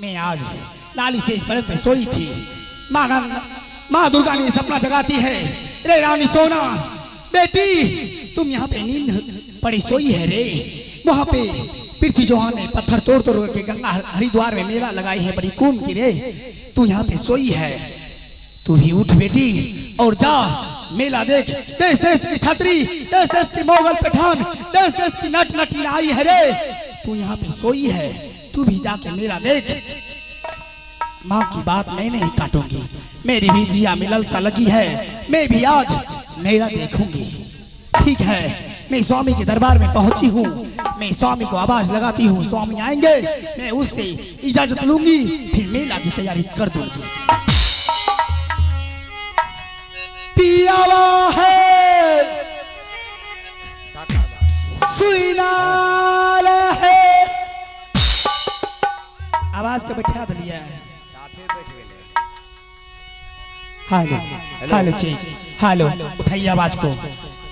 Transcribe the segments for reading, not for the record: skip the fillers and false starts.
मैं आज लाली से इस पलंग पे सोई थी। माँ दुर्गा ने सपना जगाती है, रे रानी सोना बेटी तुम यहाँ पे नींद पड़ी सोई है रे। वहाँ पे पृथ्वी चौहान ने पत्थर तोड़ तोड़ के गंगा हरिद्वार में मेला लगाई है बड़ी कूम की रे। तू यहाँ पे सोई है, तू भी उठ बेटी और जा मेला देख। देश देश की छतरी, देश देश की मोगल पठान, देश देश की नट नटी आई है रे। तू यहाँ पे सोई है, तू भी जाके मेला देख। माँ की बात मैं नहीं काटूंगी, मेरी भी जिया में ललसा लगी है, मैं भी आज मेला देखूंगी। ठीक है, मैं स्वामी के दरबार में पहुंची हूँ, मैं स्वामी को आवाज लगाती हूँ, स्वामी आएंगे मैं उससे इजाजत लूंगी, फिर मेला की तैयारी कर दूंगी। पियावा है सुनाल है, आवाज के बैठा दिया है। हेलो हेलो चेक, हेलो उठाइए आवाज को।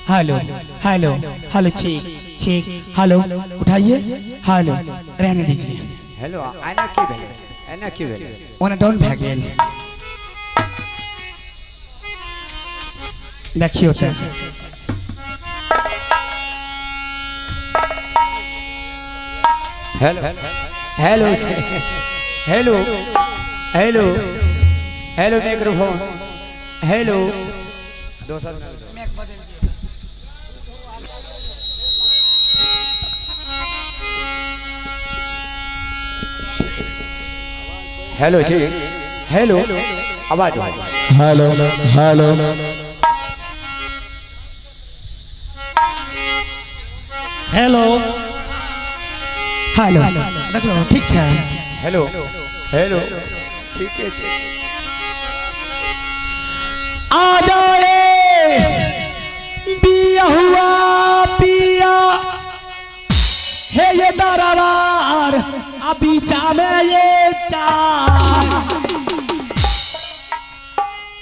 Hello hello hello check check, hello उठाइए। हेलो रहने दीजिए। हेलो आना की भेले, आना की भेले ओना डाउन भए गेल देखियो त। Hello hello hello hello hello microphone hello दोसर मैक बदल दिया। हेलो जी हेलो आवाज दो। हेलो हेलो हेलो हेलो देख लो ठीक छै। हेलो हेलो ठीक है छे। आ जाए बिया हुआ पिया है ये दरबार अभी जामे ये चार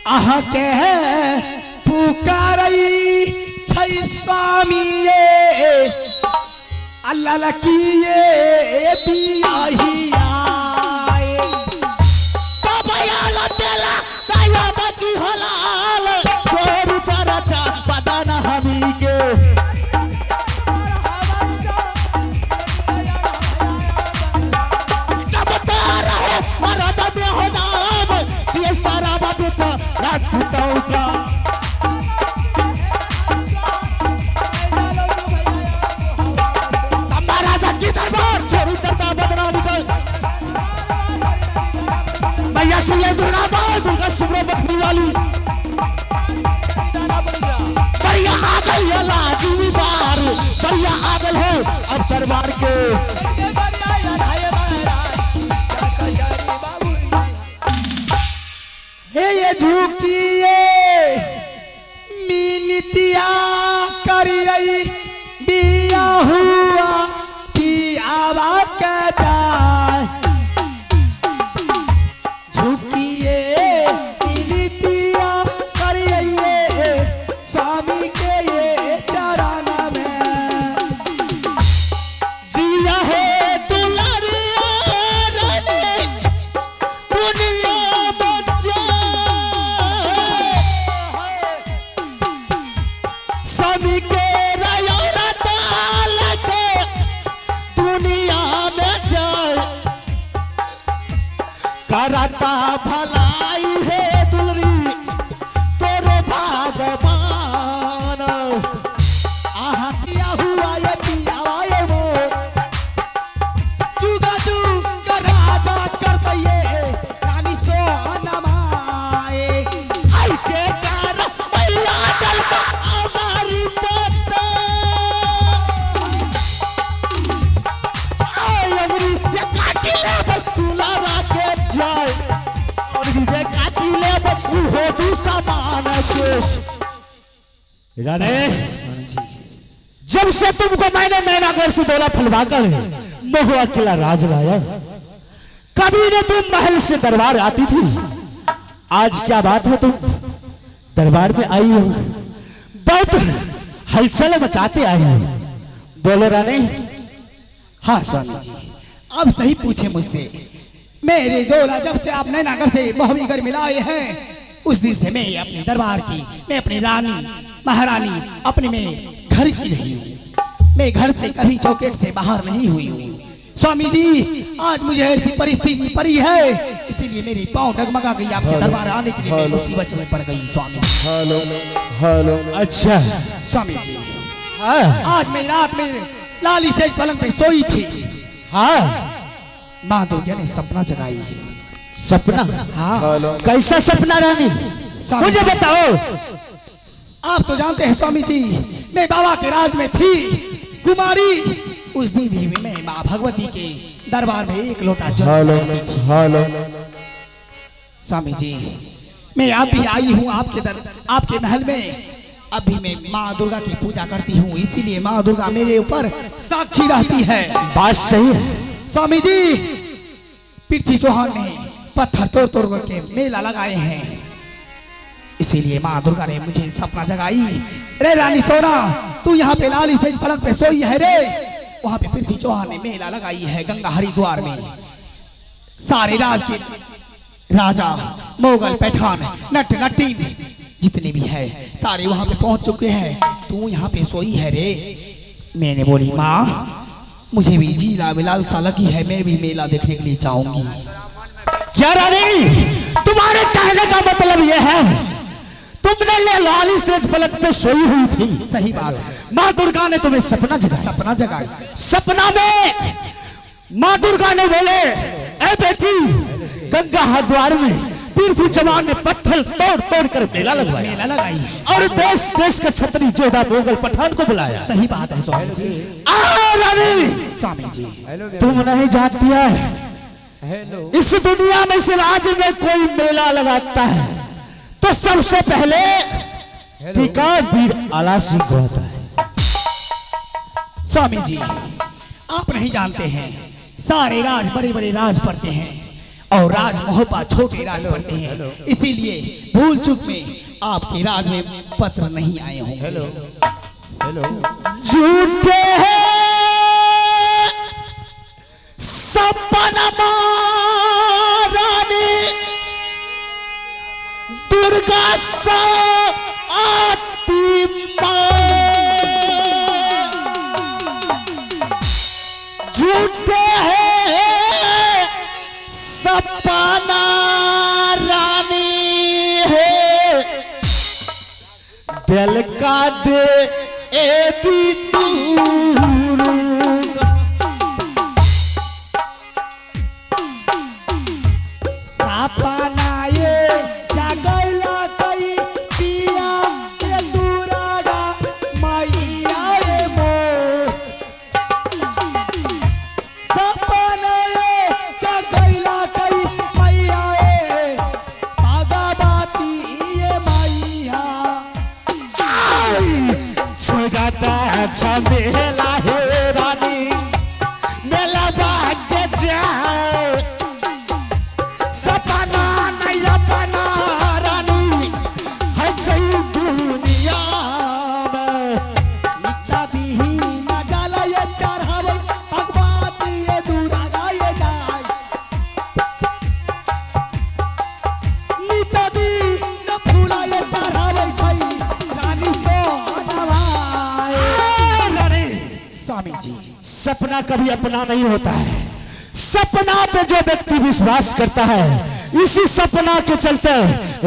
आह के पुकारई छै स्वामी ये अल्लाह लकिए बिया ही आए सब आला तेला दया बकी हलाल चोर चरचा बदन हमी के जब तारा है मरद में हो नाम ये सारा बदता रात का महाराजा की दरबार चोर चरचा बदनाम कर भैया सुन ले दुर्गा सुब्रो बखरी वाली चलिया आ गई है लाजमी बार, चलिया आ गई है अब दरबार के। हे ये झुकिए मीनितिया करियई बिया हुआ पियावा के जाए झुकिए मीनितिया करियई स्वामी के ये चरण में जिया है दुलारिया रानी दुनिया बच्चा स्वामी के रायोरा ताल के दुनिया में जाए करता भलाई है दुलरी तोरो भगवान आहा किया हुआ ये पियावा ये मोर जुगा जुग राजा कर दइए रानी सोनमाए आई के कार मैया चल का हमारी पत्ता आई अमरी ये काटिले बस तुला के जाए और ये काटिले बस हो दू सामान के राधे, जब से तुमको मैंने मैनागर से दौला फुलवा कर महुआ किला राज लाया, कभी न तुम महल से दरबार आती थी, आज क्या बात है तुम दरबार में आई हो, बहुत हलचल मचाते आई हो, बोलो रानी। हाँ स्वामी जी, अब सही पूछे मुझसे, मेरे डोला जब से आप नैनागढ़ से मोहबीगढ़ मिलाए हैं, उस दिन से मैं अपने दरबार की, मैं अपनी रानी महारानी अपने में घर की रही हूँ। मैं घर से कभी चौकेट से बाहर नहीं हुई हूँ। स्वामी जी, आज मुझे ऐसी परिस्थिति पड़ी है, इसीलिए मेरी पाँव डगमगा गई। आपके दरबार आने के लिए मैं मुसीबत में पड़ गई स्वामी। Hello hello. अच्छा स्वामी जी, हाँ आज मैं रात में लाली से पलंग पे सोई थी। हाँ, माँ दुर्गा ने सपना जगाई। सपना? हाँ, कैसा सपना रानी, स्वामी मुझे जी, बताओ। आप तो जानते हैं स्वामी जी, मैं बाबा के राज में थी कुमारी। उस दिन भी मैं माँ भगवती के दरबार में एक लोटा जल चढ़ाती थी। हेलो। स्वामी जी, मैं अब भी आई हूँ आपके महल में। अभी मैं माँ दुर्गा की पूजा करती हूँ, इसीलिए माँ दुर्गा मेरे ऊपर साक्षी रहती है। बात सही है स्वामी जी, पृथ्वी चौहान ने पत्थर तोड़ तोड़ करके मेला लगाए हैं, इसीलिए माँ दुर्गा ने मुझे सपना जगाई। रे रानी सोना, तू यहाँ पे लाली से पलंग पे सोई है रे। वहाँ पे पृथ्वी चौहान ने मेला लगाई है गंगा हरिद्वार में। सारे राज के राजा, मोगल, पठान, नट नटीन जितने भी है सारे वहाँ पे पहुँच चुके हैं। तू यहाँ पे सोई है रे। मैंने बोली माँ, मुझे भी जीला मिलाल सा लगी है, मैं भी मेला देखने के लिए चाहूंगी। क्या रानी, तुम्हारे कहने का मतलब यह है तुमने ले लाली से पलक पे सोई हुई थी? सही बात है। माँ दुर्गा ने तुम्हें सपना जगाया। सपना जगाई। सपना में माँ दुर्गा ने बोले, ए बेटी, गंगा हरिद्वार में पृथ्वी चौहान ने पत्थर तोड़ तोड़ कर मेला लगवाया, मेला लगाई और देश देश के छतरी जोधा मोगल पठान को बुलाया। सही बात है स्वामी जी। रानी, स्वामी जी, तुम नहीं जानती है, इस दुनिया में से आज में कोई मेला लगाता है तो सबसे पहले टीका वीर आला सिंह को होता है। स्वामी जी, आप नहीं जानते हैं, सारे राज बड़े बड़े राज पड़ते हैं और राज मोहब्बा छोटे राज पड़ते हैं, इसीलिए भूल चूक में आपके राज में पत्र नहीं आए होंगे। झूठे हैं सपना रानी, दुर्गा सा आती झूठे हैं सपना रानी है, दिल का दे ए भी दूर। सपना ये जगैला कई पिया ये दुरागा मैया रे मोर। सपना ये जगैला कई मैया रे भागवती ये मैया। छुगाता अच्छा मेला है रानी, मेला भाग्य जाए, सपना नहीं अपना रानी है सही दुनिया में। नित्ता दीही ना जाला ये चढ़ावे भगवती ये दुरागा ये जाय। नित्ता दी ना फूला ये चढ़ावे छई रानी सो अनवाए। स्वामी जी, सपना कभी अपना नहीं होता है। सपना पे जो व्यक्ति विश्वास करता है, इसी सपना के चलते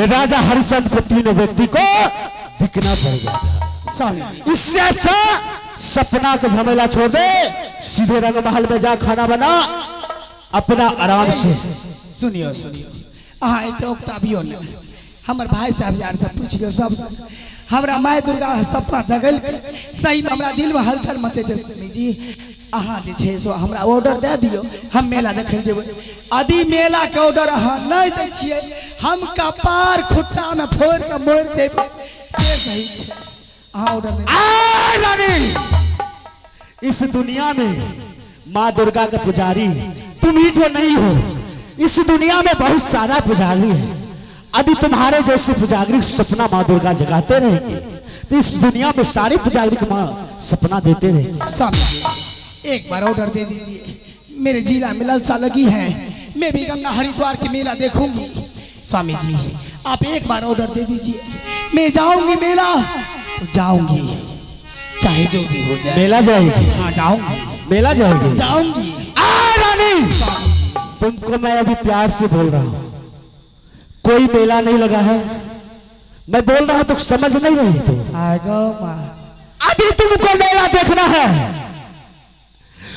राजा हरिचंद को तीनों व्यक्ति को बिकना पड़ गया। स्वामी जी, इससे अच्छा सपना का झमेला छोड़ दे, सीधे रंग महल में जा खाना बना, अपना आराम से। सुनियो सुनियो, अहाँ एते ओक्ताबियो न हमर भाई साहब यार सब पूछ लियो सब। हमरा माय दुर्गा सपना जगल के सही में हमरा दिल में हलचल मचे छै। स्वामी जी, अहाँ जे छै सो हमरा ऑर्डर दे दियो, हम मेला देखे ले जेबै। यदि मेला के ऑर्डर अहाँ नहीं दै छियै, हम कपार खुट्टा में फोड़ के मर जेबै, से सही छै। अहाँ ऑर्डर दे रानी, इस दुनिया में माँ दुर्गा का पुजारी तुम ही तो नहीं हो, इस दुनिया में बहुत सारा पुजारी है। यदि तुम्हारे जैसे पुजारी सपना माँ दुर्गा जगाते रहेंगे तो इस दुनिया में सारे पुजारी को माँ सपना देते रहेंगे। स्वामी जी, एक बार ऑर्डर दे दीजिए, मेरे जिला में ललसा लगी है, मैं भी गंगा हरिद्वार के मेला देखूंगी। स्वामी जी आप एक बार ऑर्डर दे दीजिए, मैं जाऊंगी मेला तो जाऊंगी, चाहे जो भी हो जाए। मेला जाएगी? हाँ जाऊंगी, मेला जाएगी? जाऊंगी। रानी तुमको मैं अभी प्यार से बोल रहा हूं, कोई मेला नहीं लगा है। मैं बोल रहा हूं तो समझ नहीं रही तो अभी तुमको मेला देखना है।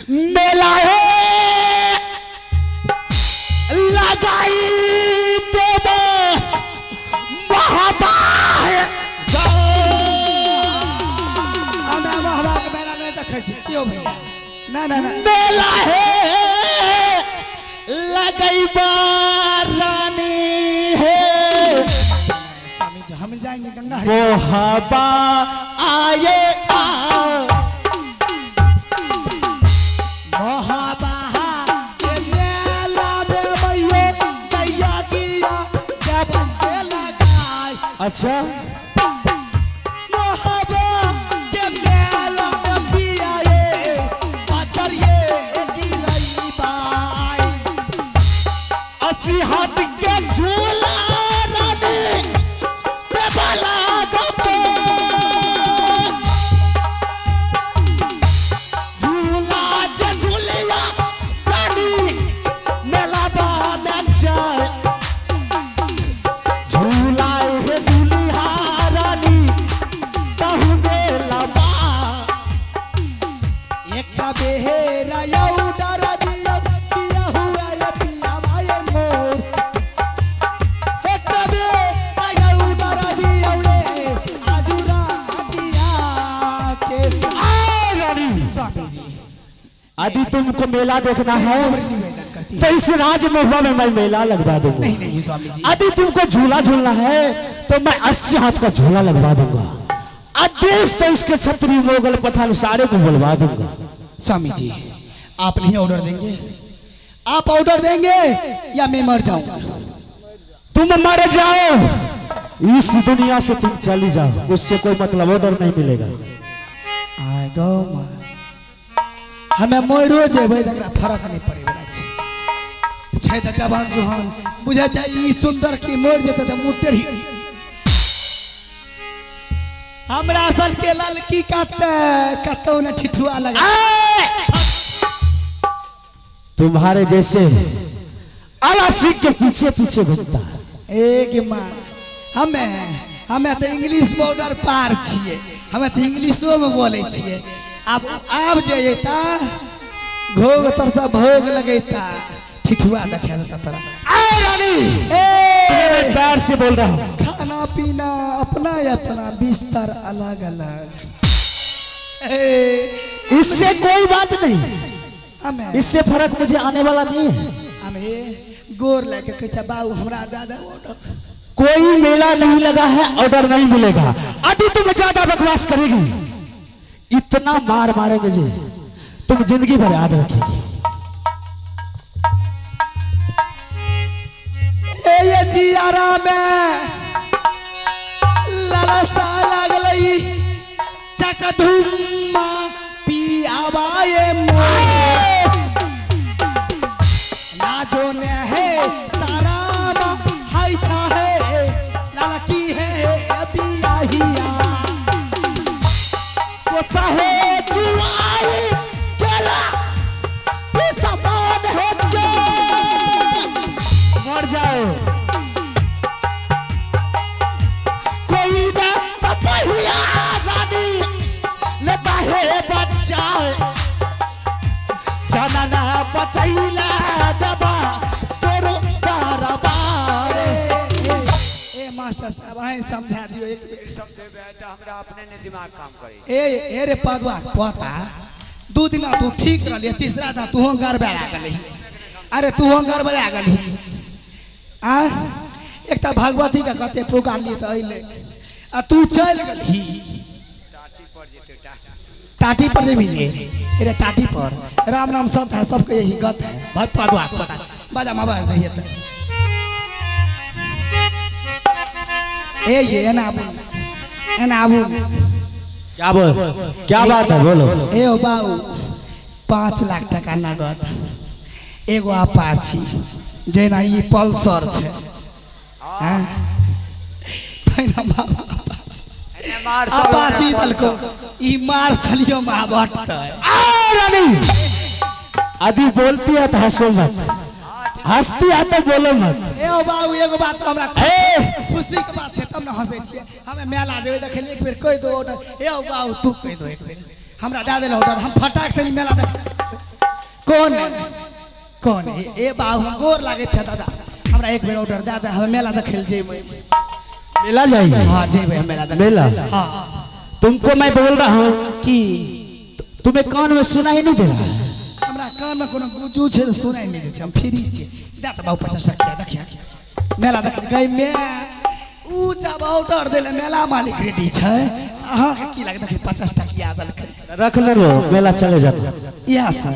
मेला है लगाई देव महाबा है। मेला नहीं देखे छी क्यों भैया? ना ना ना मेला है लगई रानी है। स्वामी जी हम जाएंगे गंगा वो हवा आए अच्छा अस्सी हाथ के झूला रानी पे बाला गप्पे झूला जे झूलिया रानी मेला बाना जाए झूला है झूलिया रानी कहूँ मेला बा एक बेहेरा यौ डर दिया पिया हुआ या पिया भाई मोर। एक बेहेरा यौ डर दिया रे आजुरा पिया के रानी। स्वामी जी यदि तुमको मेला देखना है निवेदन करती तो इस राजमहल में मैं मेला लगवा दूंगा। नहीं नहीं स्वामी जी यदि तुमको झूला झूलना है तो मैं 80 हाथ का झूला लगवा दूंगा। देश देश के क्षत्रिय मोगल पठान सारे को बुलवा दूंगा। स्वामी जी आप नहीं ऑर्डर देंगे? आप ऑर्डर देंगे या मैं मर जाऊंगा? तुम मर जाओ इस दुनिया से तुम चली जाओ, उससे कोई मतलब ऑर्डर नहीं मिलेगा। आय गो मां हमें मोरो जेबै तकरा फरक नहीं पड़े वाला छै। छै त जवान जुहान बुझे छै ई सुंदर की मोर जेते त मुटेर ही हमरा सन के ललकी काटे कतौ न ठिठुआ लगा। तुम्हारे जैसे आलसी के पीछे पीछे घूमता एक मां हमें तो इंग्लिश बॉर्डर पार छिए, हमें तो इंग्लिशो में बोले छिए। अब जेता घोग तरसा भोग लगेता ठिठुआ देखा देता तोरा। मैं प्यार से बोल रहा हूँ, खाना पीना अपना अपना बिस्तर अलग अलग। इससे कोई बात नहीं, हमें इससे फर्क मुझे आने वाला नहीं है। हमें गोर लेके कहे बाबू हमरा दादा ऑर्डर। कोई मेला नहीं लगा है, ऑर्डर नहीं मिलेगा। यदि तुम ज्यादा बकवास करेगी इतना मार मारेंगे जी तुम जिंदगी भर याद रखेगी। ये जियारा में ललसा लगलई चकधुम्मा पियावाए मोर ना जो ने है सारा हाय छा है लड़की है बियाहिया वो चाहे जुआई केला तू समान हो जा मर जाओ। कोई ना तपहिया रानी लेता है बच्चा जनना बचैला दबा तोरो दरबार। ए मास्टर साहब आए समझा दियो एक बेर। समझे बेटा हमरा अपने ने दिमाग काम करे। ए रे पदवा पता 2 दिन तू ठीक रहली, तीसरा दिन तू गड़बड़ा गली। अरे तू गड़बड़ा गली आ एक तो भगवती का कते पुकार लिए तो अइले आ तू चल गली टाटी पर जेते टाटी पर जेबी रे। अरे टाटी पर राम नाम सत है, सबके यही गत है। भाई पदवा पता बाजा में आवाज नहीं है ए ये ना आबू क्या बोल क्या बात है बोलो। ए ओ बाबू 5 लाख टका नगद एगो अपाची जेना ई पल्सर छे हैं तैना बाबा अपाची तलको ई मार्शलियो में बटते रानी अभी बोलती है तो हंसो मत, हंसती है तो बोलो मत। ए बाबू एगो बात को हमरा खुशी के बात छे तब न हंसे छिए। हमें मेला जेबे देखे एक बेर कह दो ऑर्डर। ए बाबू तू कह दो एक बेर हमरा दे देला ऑर्डर, हम फटाक से मेला देख। कौन कौन ए बाबू हम गोर लागे छ दादा, हमरा एक बेर ऑर्डर दे दे, हम मेला देखे ले जेबे। मेला जाइए? हां जेबे हम मेला देखे। मेला? हां तुमको मैं बोल रहा हूँ कि तुम्हें कान में सुनाई नहीं दे रहा है? हमरा कान में कोनो गुजू छे सुनाई नहीं दे छ, हम फ्री छे। दे त बाबू 50 टका देखिया मेला देख गई में ऊ जब ऑर्डर देले मेला मालिक रेडी छे। अहाँ के की लागे देखि 50 टका याद देलकै रख ले लो, मेला चले जाते। इएह से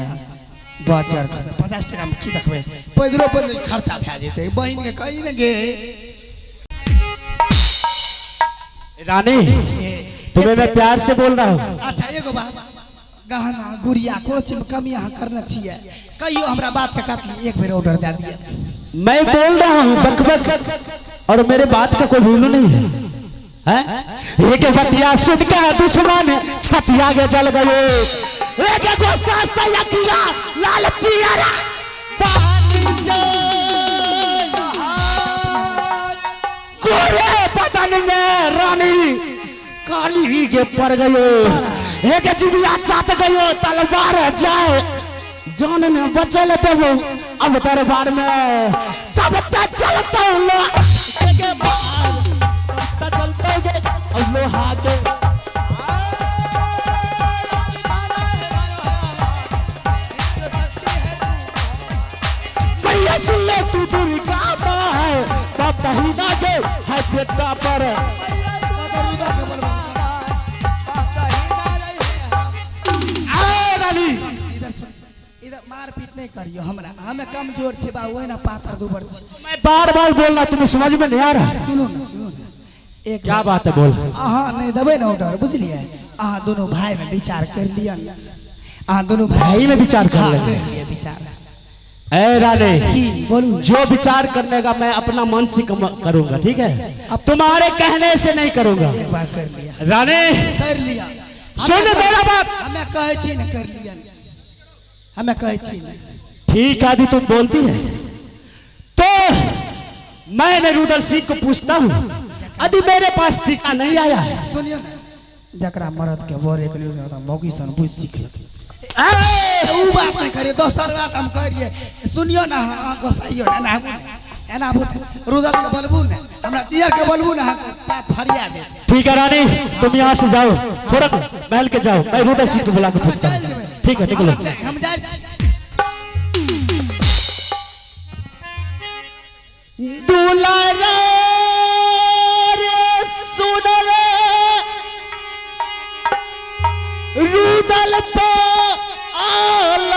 बाजार 50 टका में की देखबै, पैदलो पैदल खर्चा भए जेतै। बहिन के कहि न गे रानी तुम्हें मैं प्यार से बोल रहा हूँ। अच्छा एगो बात, गहना गुड़िया कोनो चीज में कमी अहाँ करना छिए कहियो हमरा बात के काट ली, एक बेर ऑर्डर दे दिया। मैं बोल रहा हूँ बक बक और मेरे बात का कोई भूल नहीं है, हैं? एक बतिया सुन के दुश्मन छतिया के जल गए, एक गुस्सा से किया लाल पियरा कोरे बदन में रानी काली के पड़ गयो, एक जिबिया चाट गयो तलवार जाए जान ने बचल देबो अब दरबार में तब तक चलता हूँ के बाद चलते गे लोहा के भैया चले तू दूरी का है सब कहीं ना गे है बेटा पर इधर मारपीट नहीं करियो हमरा, हमें कमजोर छे बा ओए ना पातर दुबर छे। मैं बार बार बोलना तुम्हें समझ में नहीं आ रहा? सुनो ना एक क्या बात है बोल। अहाँ नहीं देबे ना ऑर्डर बुझलिए, अहाँ दोनों भाई में विचार कर लिया, अहाँ दोनों भाई में विचार कर लिए विचार। ए रानी की बोलूं? जो विचार करने का मैं अपना मन से करूंगा, ठीक है? अब तुम्हारे कहने से नहीं करूंगा। एक बार कर लिया रानी कर लिया, सुन मेरा बात। हमें कहे छी ना कर लिया, हमें कहे छी ना। ठीक आदि तुम बोलती है तो मैंने रुदल सिंह को पूछता हूँ, यदि मेरे पास टीका नहीं आया है। सुनियो ना, जकरा मरद के बोरे के लिए मौकी सन बुझ सीख लगे ऊ बात नहीं करिए, दोसर बात हम करिए। सुनियो ना गोसाइयो ना ना एना रुदल के बोलबू ना, हमरा दियर के बोलबू ना बात फरिया दे। ठीक है रानी तुम यहाँ से जाओ, तुरंत महल के जाओ, मैं रुदल सिंह को बुला के पूछता हूँ। ठीक है निकलो। हम जाए दुलारा रे सुनल रुदल पे आल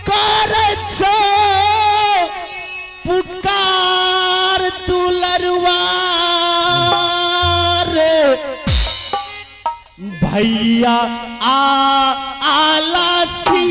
कर पुकार दुलरवा रे भैया आला सी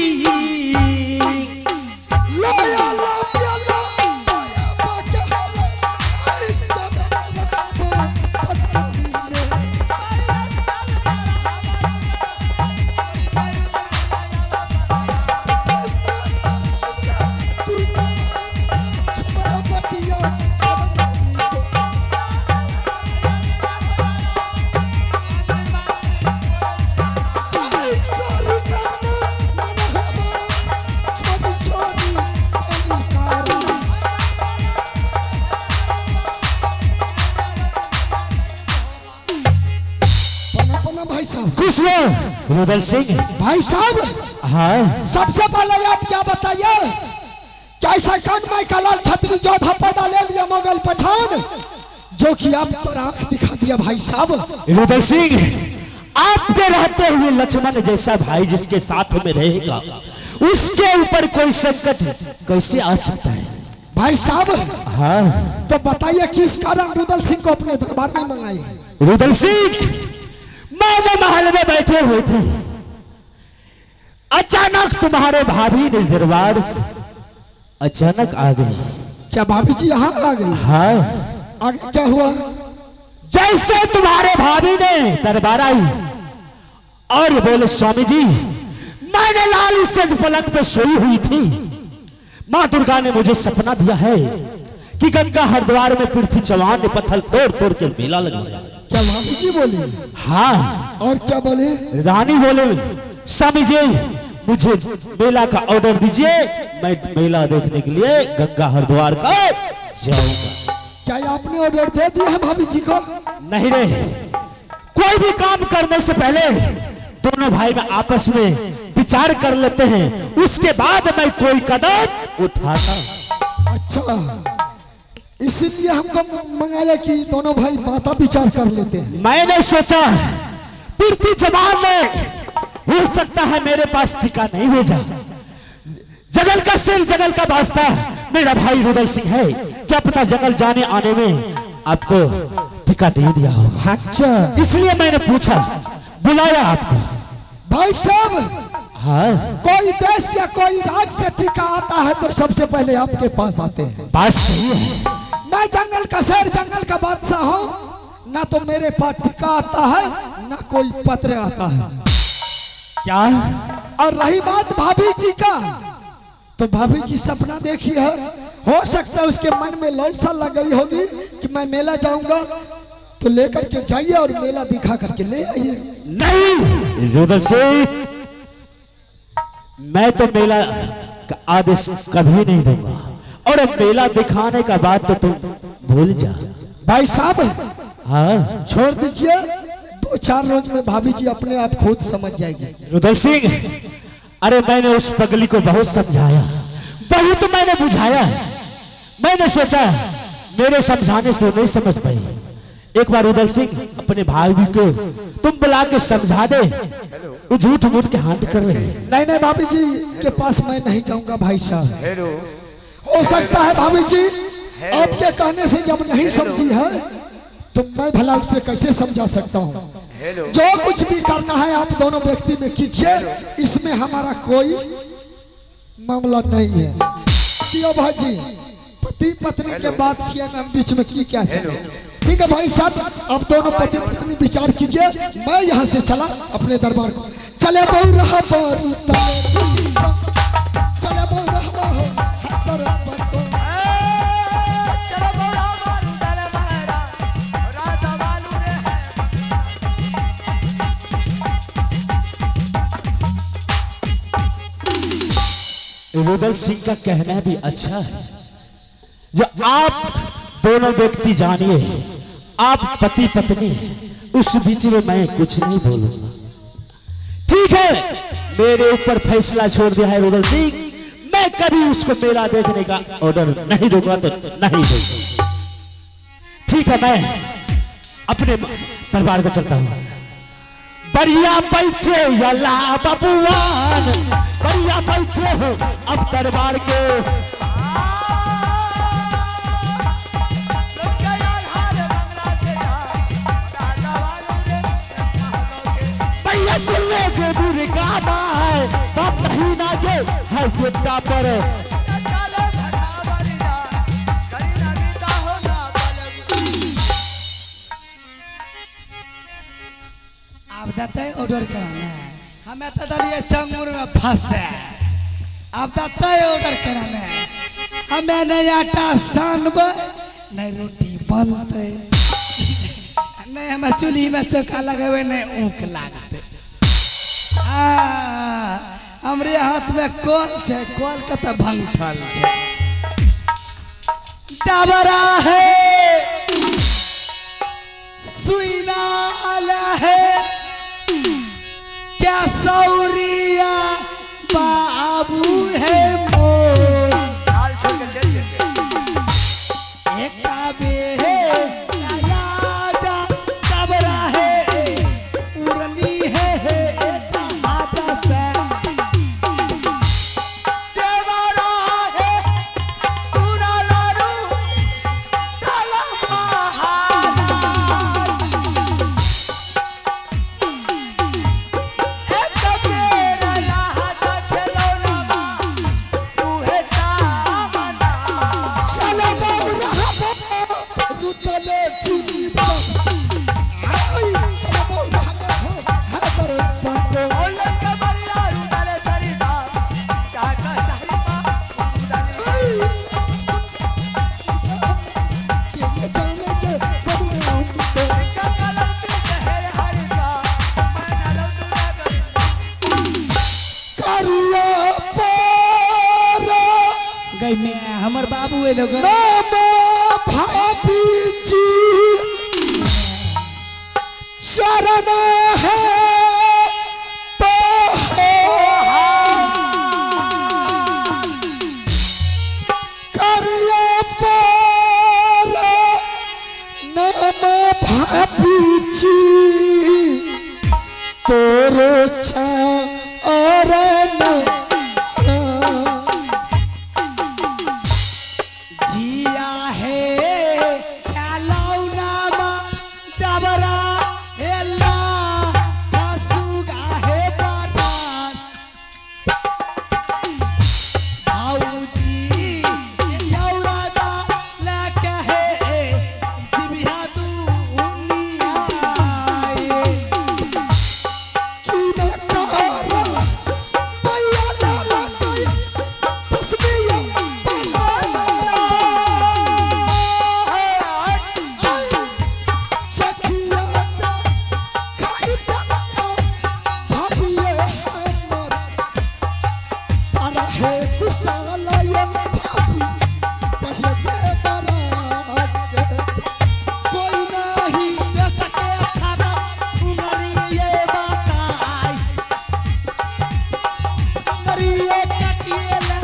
रुदल सिंह भाई साहब हाँ सबसे पहले आप क्या बताइए, कैसा कान माई का लाल छतरी जोधा पैदा ले लिया मुगल पठान, जो कि आप पर आंख दिखा दिया भाई साहब। रुदल सिंह आपके रहते हुए लक्ष्मण जैसा भाई जिसके साथ में रहेगा उसके ऊपर कोई संकट कैसे आ सकता है भाई साहब? हाँ तो बताइए किस कारण रुदल सिंह को अपने दरबार में मंगाए? रुदल सिंह मैंने महल में बैठे हुए थे, अचानक तुम्हारे भाभी ने दरबार से अचानक आ गई। क्या भाभी जी यहाँ आ गई? हाँ, आगे क्या हुआ? जैसे तुम्हारे भाभी ने दरबार आई और बोले स्वामी जी, मैंने लाल सज पलंग पे सोई हुई थी, माँ दुर्गा ने मुझे सपना दिया है कि गंगा हरिद्वार में पृथ्वी चौहान ने पत्थर तोड़ तोड़ के मेला लगाया। क्या भाभी जी बोली? हाँ। और क्या बोले? रानी बोले, स्वामी जी मुझे मेला का ऑर्डर दीजिए, मैं मेला देखने के लिए गंगा हरिद्वार का जाऊंगा। क्या आपने ऑर्डर दे दिया है भाभी जी को? नहीं रे, कोई भी काम करने से पहले दोनों भाई में आपस में विचार कर लेते हैं, उसके बाद मैं कोई कदम उठाता। अच्छा, इसीलिए हमको मंगाया कि दोनों भाई माता विचार कर लेते हैं। मैंने सोचा पृथ्वी जवान में हो सकता है मेरे पास टीका नहीं भेजा, जंगल का सिर जंगल का वास्ता मेरा भाई रुदल सिंह है, क्या पता जंगल जाने आने में आपको टीका दे दिया हो। अच्छा, इसलिए मैंने पूछा, बुलाया आपको। भाई साहब, हाँ, कोई देश या कोई राज्य से टीका आता है तो सबसे पहले आपके पास आते हैं। बात सही है। मैं जंगल का शेर जंगल का बादशाह हूँ, ना तो मेरे पास टीका आता है ना कोई पत्र आता है। क्या? और रही बात भाभी जी का, तो भाभी जी सपना देखी है, हो सकता है उसके मन में लालसा लग गई होगी कि मैं मेला जाऊंगा, तो लेकर के जाइए और मेला दिखा करके ले आइए। नहीं रुदल सिंह, मैं तो मेला का आदेश कभी नहीं दूंगा, और अब मेला दिखाने का बात तो तुम भूल जा। भाई साहब, हाँ, छोड़ दीजिए, 2-4 रोज में भाभी जी अपने आप खुद समझ जाएगी। रुदल सिंह, अरे मैंने उस पगली को बहुत समझाया, बहुत मैंने बुझाया, मैंने सोचा मेरे समझाने से नहीं समझ पाई। एक बार रुदल सिंह अपने भाई को तुम बुला के समझा दे, वो झूठ मूठ के हाथ कर रहे हैं। नहीं नहीं, भाभी जी के पास मैं नहीं जाऊंगा भाई साहब। हेलो, हो सकता है भाभी जी आपके कहने से जब नहीं समझी है तो मैं भला उसे कैसे समझा सकता हूँ। जो कुछ भी करना है आप दोनों व्यक्ति में कीजिए, इसमें हमारा कोई मामला नहीं है। क्यों भाई जी, पति पत्नी के बात से हम बीच में की क्या समझ। ठीक है भाई साहब, अब दोनों पति पत्नी विचार कीजिए, मैं यहाँ से चला अपने दरबार को। चले बहु रहा बारू चले बहु रहा रुदल सिंह का कहना भी अच्छा है, जो आप दोनों व्यक्ति जानिए, आप पति पत्नी हैं, उस बीच में मैं कुछ नहीं बोलूंगा। ठीक है, मेरे ऊपर फैसला छोड़ दिया है रुदल सिंह, मैं कभी उसको मेला देखने का ऑर्डर नहीं दूंगा तो नहीं दूंगा। ठीक है, मैं अपने दरबार को चलता हूँ। बढ़िया बैठे यला बबुआन, बढ़िया बैठे हो अब दरबार के। भैया सुनने के दुर्गा माए, बाप नहीं ना के है गुड्डा पर। आप देते ऑर्डर कराना है, हमें तो दलिए चंगुर में फंसे। आप देते ऑर्डर कराना है, हमें नहीं आटा सानब नहीं रोटी बनते, नहीं हमें चूल्ही में चौका लगे नहीं ऊख लागते। हमरे हाथ में कॉल है, कॉल का तो भंगठल है, डबरा है, सुईना आला है, क्या सौरिया बाबू है मोर। एक काबे है राजा, डबरा है, उड़नी है आजा से, देवरा है, सुना लारू, चला महाराज। एक कबे गई में हमर बाबू ए लोग भाभी जी शरण है तो करिया पर नाम भाभी जी तोरो चरण जिया है खलौना डबरा हेला फसुगा है बरात आऊजी यौरादा लके है जिबिया दुनिया कोई नहीं दे सके खाना उमरी ये बताई मरिए कटिएला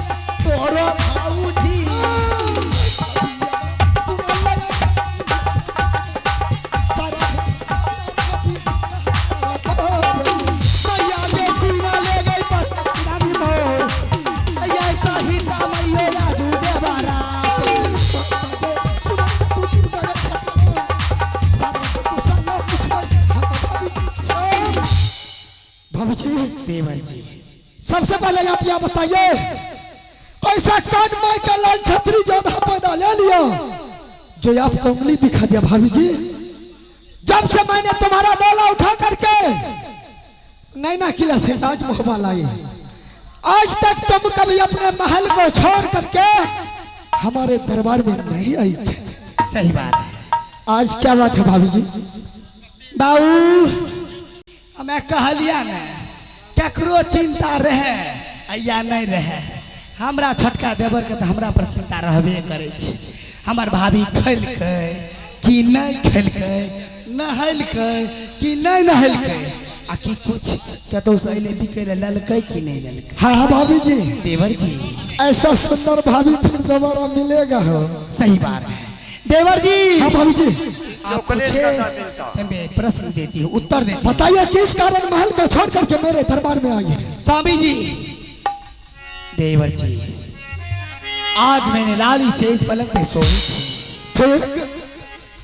तोरो भाऊजी मैया बेटी ना ले गई नानी मोर ऐसा ही मैया राजू देवारा भाभी जी देवर जी सबसे पहले आप यहाँ बताइए ऐसा कान माई का लाल छतरी जोधा पैदा ले लिया जो आपको उंगली दिखा दिया भाभी जी जब से मैंने तुम्हारा डोला उठा करके नैना किला से राजमहल लाई आज तक तुम कभी अपने महल को छोड़ करके हमारे दरबार में नहीं आई थे। सही बात है आज क्या बात है भाभी जी? बाबू हमें कहलिया न केकरो चिंता रहे या नहीं रहे हमरा छोटका देवर के तो हमरा पर चिंता रहबे करे छै। हमर भाभी खेलकै कि नहीं खेलकै, नहलकै कि नहीं नहलकै, आ कि कुछ कतौ से अइले बिकै ले ललकै कि नहीं ललकै। हाँ हाँ भाभी जी देवर जी ऐसा सुंदर भाभी फिर दोबारा मिलेगा हो। सही बात है देवर जी। हाँ भाभी जी आप पूछे तो मैं प्रश्न देती हूँ उत्तर देती हूँ। बताइए किस कारण महल को छोड़ करके मेरे दरबार में आई है? स्वामी जी देवर जी आज मैंने लाली सेज पलंग पे सोई थी। ठीक